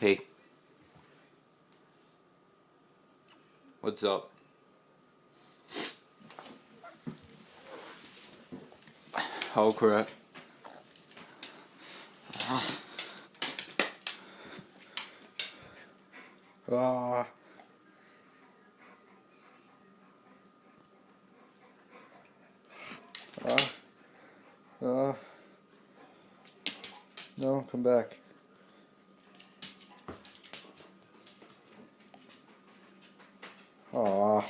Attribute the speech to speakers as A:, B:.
A: Hey. What's up? Oh crap.
B: Ah. No, come back. Aw.